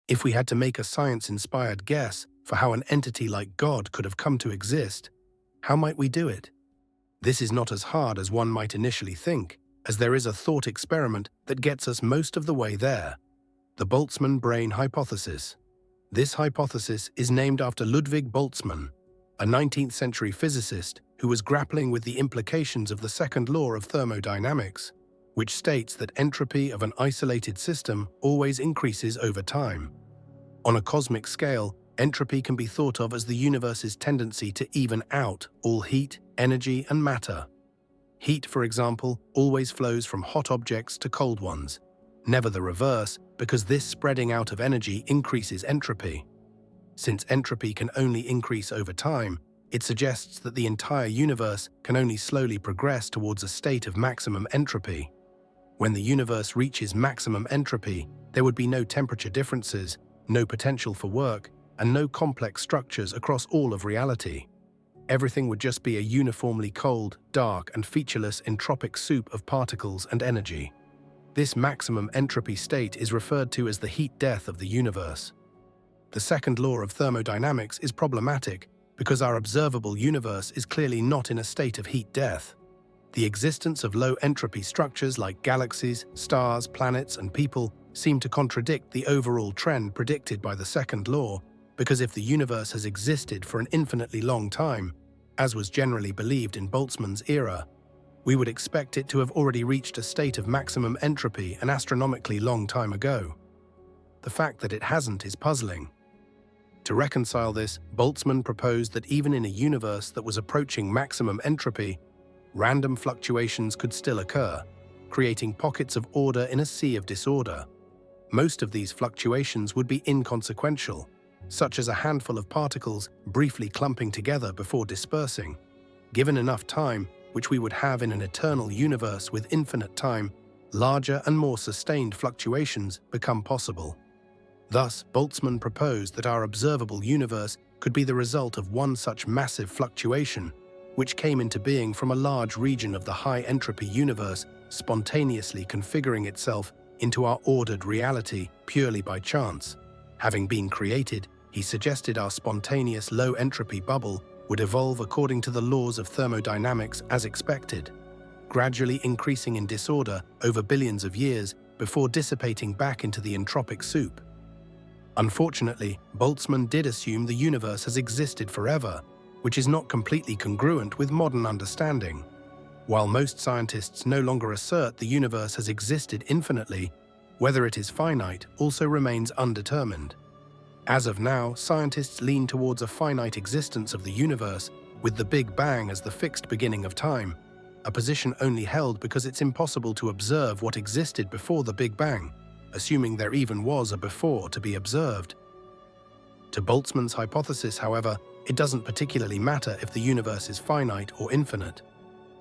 If we had to make a science-inspired guess for how an entity like God could have come to exist, how might we do it? This is not as hard as one might initially think, as there is a thought experiment that gets us most of the way there: the Boltzmann brain hypothesis. This hypothesis is named after Ludwig Boltzmann, a 19th-century physicist who was grappling with the implications of the second law of thermodynamics, which states that entropy of an isolated system always increases over time. On a cosmic scale, entropy can be thought of as the universe's tendency to even out all heat, energy, and matter. Heat, for example, always flows from hot objects to cold ones, never the reverse, because this spreading out of energy increases entropy. Since entropy can only increase over time, it suggests that the entire universe can only slowly progress towards a state of maximum entropy. When the universe reaches maximum entropy, there would be no temperature differences, no potential for work, and no complex structures across all of reality. Everything would just be a uniformly cold, dark, and featureless entropic soup of particles and energy. This maximum entropy state is referred to as the heat death of the universe. The second law of thermodynamics is problematic because our observable universe is clearly not in a state of heat death. The existence of low-entropy structures like galaxies, stars, planets, and people seem to contradict the overall trend predicted by the second law, because if the universe has existed for an infinitely long time, as was generally believed in Boltzmann's era, we would expect it to have already reached a state of maximum entropy an astronomically long time ago. The fact that it hasn't is puzzling. To reconcile this, Boltzmann proposed that even in a universe that was approaching maximum entropy, random fluctuations could still occur, creating pockets of order in a sea of disorder. Most of these fluctuations would be inconsequential, such as a handful of particles briefly clumping together before dispersing. Given enough time, which we would have in an eternal universe with infinite time, larger and more sustained fluctuations become possible. Thus, Boltzmann proposed that our observable universe could be the result of one such massive fluctuation, which came into being from a large region of the high-entropy universe spontaneously configuring itself into our ordered reality purely by chance. Having been created, he suggested our spontaneous low-entropy bubble would evolve according to the laws of thermodynamics as expected, gradually increasing in disorder over billions of years before dissipating back into the entropic soup. Unfortunately, Boltzmann did assume the universe has existed forever, which is not completely congruent with modern understanding. While most scientists no longer assert the universe has existed infinitely, whether it is finite also remains undetermined. As of now, scientists lean towards a finite existence of the universe, with the Big Bang as the fixed beginning of time, a position only held because it's impossible to observe what existed before the Big Bang, assuming there even was a before to be observed. To Boltzmann's hypothesis, however, it doesn't particularly matter if the universe is finite or infinite.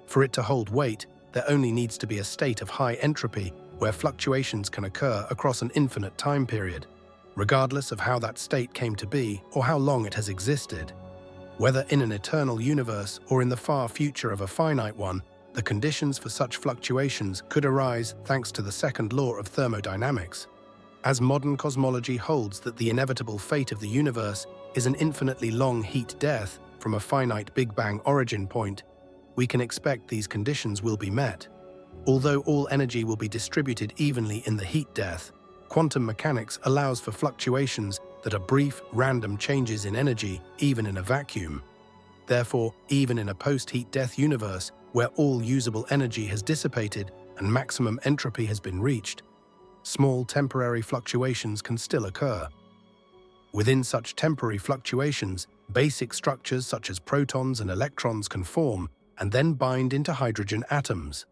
For it to hold weight, there only needs to be a state of high entropy where fluctuations can occur across an infinite time period, regardless of how that state came to be or how long it has existed. Whether in an eternal universe or in the far future of a finite one, the conditions for such fluctuations could arise thanks to the second law of thermodynamics. As modern cosmology holds that the inevitable fate of the universe is an infinitely long heat death from a finite Big Bang origin point, we can expect these conditions will be met. Although all energy will be distributed evenly in the heat death, quantum mechanics allows for fluctuations that are brief, random changes in energy, even in a vacuum. Therefore, even in a post-heat death universe, where all usable energy has dissipated and maximum entropy has been reached, small temporary fluctuations can still occur. Within such temporary fluctuations, basic structures such as protons and electrons can form and then bind into hydrogen atoms.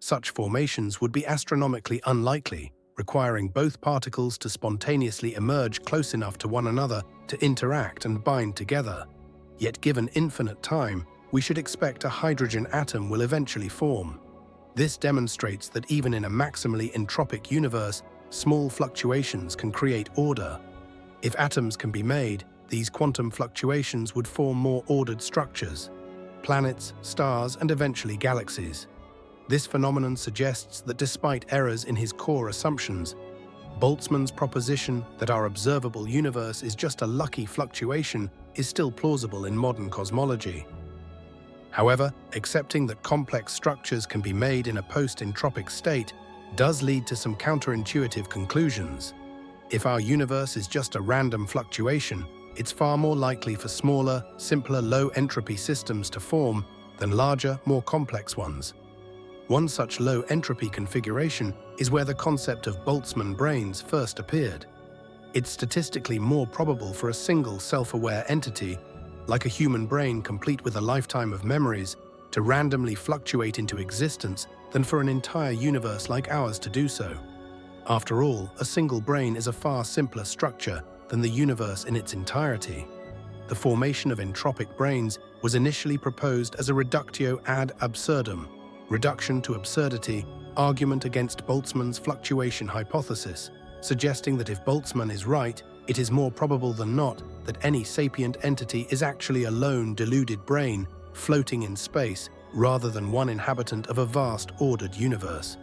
Such formations would be astronomically unlikely, requiring both particles to spontaneously emerge close enough to one another to interact and bind together. Yet given infinite time, we should expect a hydrogen atom will eventually form. This demonstrates that even in a maximally entropic universe, small fluctuations can create order. If atoms can be made, these quantum fluctuations would form more ordered structures: planets, stars, and eventually galaxies. This phenomenon suggests that despite errors in his core assumptions, Boltzmann's proposition that our observable universe is just a lucky fluctuation is still plausible in modern cosmology. However, accepting that complex structures can be made in a post-entropic state does lead to some counterintuitive conclusions. If our universe is just a random fluctuation, it's far more likely for smaller, simpler, low-entropy systems to form than larger, more complex ones. One such low-entropy configuration is where the concept of Boltzmann brains first appeared. It's statistically more probable for a single self-aware entity, like a human brain complete with a lifetime of memories, to randomly fluctuate into existence than for an entire universe like ours to do so. After all, a single brain is a far simpler structure than the universe in its entirety. The formation of entropic brains was initially proposed as a reductio ad absurdum, reduction to absurdity, argument against Boltzmann's fluctuation hypothesis, suggesting that if Boltzmann is right, it is more probable than not that any sapient entity is actually a lone, deluded brain floating in space rather than one inhabitant of a vast, ordered universe.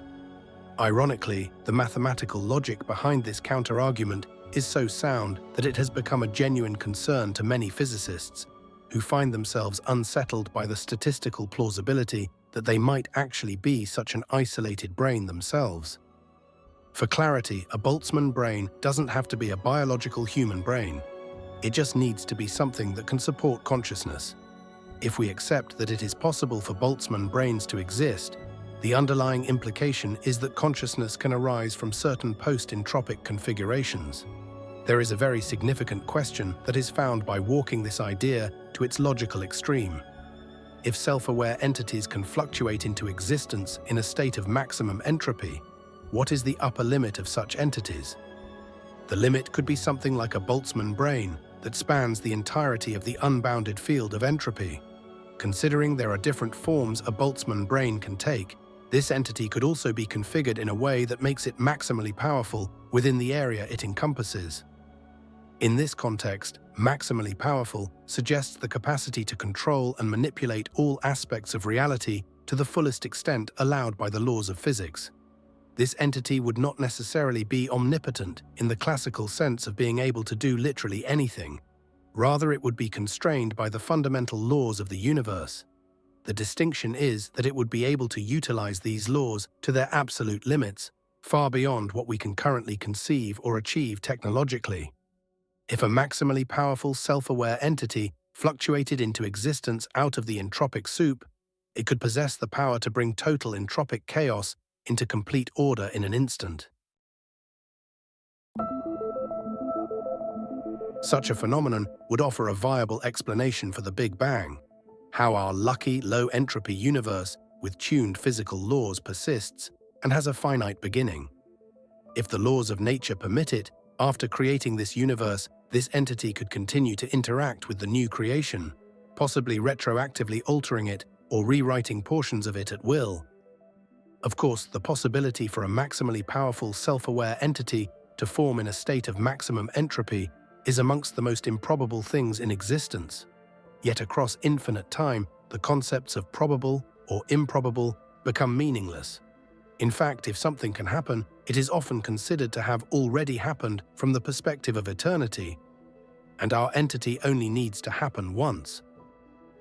Ironically, the mathematical logic behind this counter-argument is so sound that it has become a genuine concern to many physicists, who find themselves unsettled by the statistical plausibility that they might actually be such an isolated brain themselves. For clarity, a Boltzmann brain doesn't have to be a biological human brain. It just needs to be something that can support consciousness. If we accept that it is possible for Boltzmann brains to exist, the underlying implication is that consciousness can arise from certain post-entropic configurations. There is a very significant question that is found by walking this idea to its logical extreme. If self-aware entities can fluctuate into existence in a state of maximum entropy, what is the upper limit of such entities? The limit could be something like a Boltzmann brain that spans the entirety of the unbounded field of entropy. Considering there are different forms a Boltzmann brain can take, this entity could also be configured in a way that makes it maximally powerful within the area it encompasses. In this context, maximally powerful suggests the capacity to control and manipulate all aspects of reality to the fullest extent allowed by the laws of physics. This entity would not necessarily be omnipotent in the classical sense of being able to do literally anything. Rather, it would be constrained by the fundamental laws of the universe. The distinction is that it would be able to utilize these laws to their absolute limits, far beyond what we can currently conceive or achieve technologically. If a maximally powerful self-aware entity fluctuated into existence out of the entropic soup, it could possess the power to bring total entropic chaos into complete order in an instant. Such a phenomenon would offer a viable explanation for the Big Bang, how our lucky low-entropy universe with tuned physical laws persists and has a finite beginning. If the laws of nature permit it, after creating this universe, this entity could continue to interact with the new creation, possibly retroactively altering it or rewriting portions of it at will. Of course, the possibility for a maximally powerful self-aware entity to form in a state of maximum entropy is amongst the most improbable things in existence. Yet across infinite time, the concepts of probable or improbable become meaningless. In fact, if something can happen, it is often considered to have already happened from the perspective of eternity, and our entity only needs to happen once.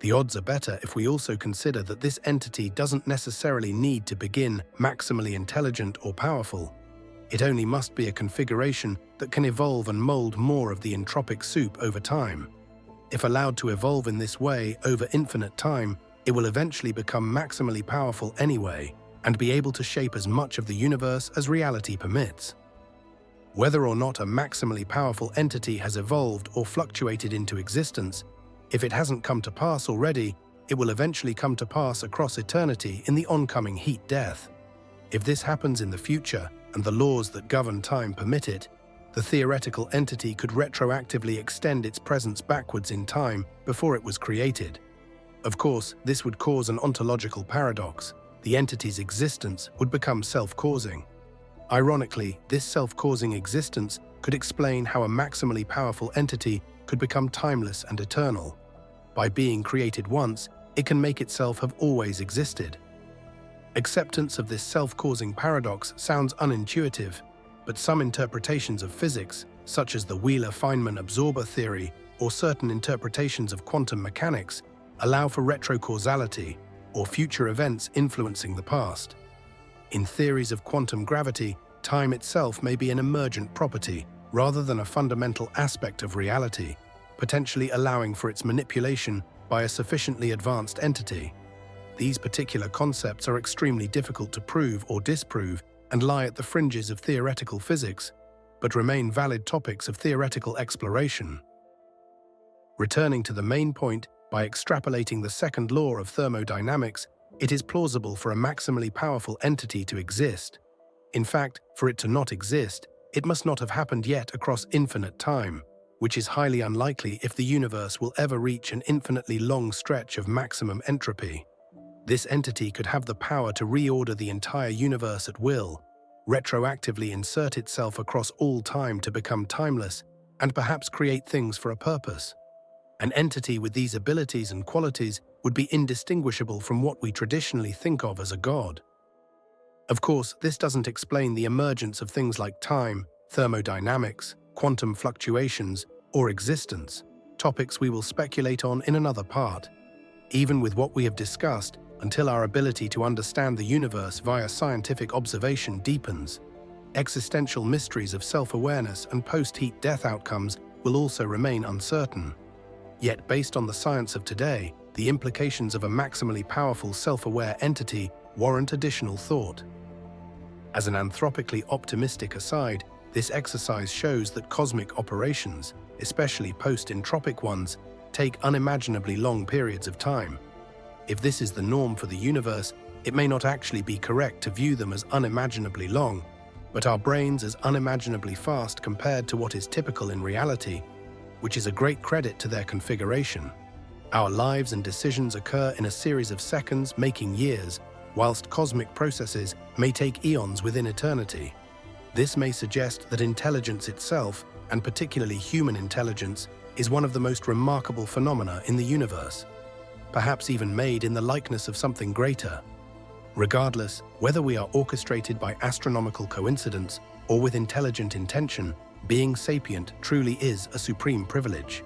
The odds are better if we also consider that this entity doesn't necessarily need to begin maximally intelligent or powerful. It only must be a configuration that can evolve and mold more of the entropic soup over time. If allowed to evolve in this way over infinite time, it will eventually become maximally powerful anyway, and be able to shape as much of the universe as reality permits. Whether or not a maximally powerful entity has evolved or fluctuated into existence, if it hasn't come to pass already, it will eventually come to pass across eternity in the oncoming heat death. If this happens in the future, and the laws that govern time permit it, the theoretical entity could retroactively extend its presence backwards in time before it was created. Of course, this would cause an ontological paradox. The entity's existence would become self-causing. Ironically, this self-causing existence could explain how a maximally powerful entity could become timeless and eternal. By being created once, it can make itself have always existed. Acceptance of this self-causing paradox sounds unintuitive, but some interpretations of physics, such as the Wheeler-Feynman absorber theory or certain interpretations of quantum mechanics, allow for retrocausality, or future events influencing the past. In theories of quantum gravity, time itself may be an emergent property rather than a fundamental aspect of reality, potentially allowing for its manipulation by a sufficiently advanced entity. These particular concepts are extremely difficult to prove or disprove and lie at the fringes of theoretical physics, but remain valid topics of theoretical exploration. Returning to the main point, by extrapolating the second law of thermodynamics, it is plausible for a maximally powerful entity to exist. In fact, for it to not exist, it must not have happened yet across infinite time, which is highly unlikely if the universe will ever reach an infinitely long stretch of maximum entropy. This entity could have the power to reorder the entire universe at will, retroactively insert itself across all time to become timeless, and perhaps create things for a purpose. An entity with these abilities and qualities would be indistinguishable from what we traditionally think of as a god. Of course, this doesn't explain the emergence of things like time, thermodynamics, quantum fluctuations, or existence, topics we will speculate on in another part. Even with what we have discussed, until our ability to understand the universe via scientific observation deepens, existential mysteries of self-awareness and post-heat death outcomes will also remain uncertain. Yet, based on the science of today, the implications of a maximally powerful self-aware entity warrant additional thought. As an anthropically optimistic aside, this exercise shows that cosmic operations, especially post-entropic ones, take unimaginably long periods of time. If this is the norm for the universe, it may not actually be correct to view them as unimaginably long, but our brains as unimaginably fast compared to what is typical in reality, which is a great credit to their configuration. Our lives and decisions occur in a series of seconds, making years, whilst cosmic processes may take eons within eternity. This may suggest that intelligence itself, and particularly human intelligence, is one of the most remarkable phenomena in the universe, perhaps even made in the likeness of something greater. Regardless, whether we are orchestrated by astronomical coincidence or with intelligent intention, being sapient truly is a supreme privilege.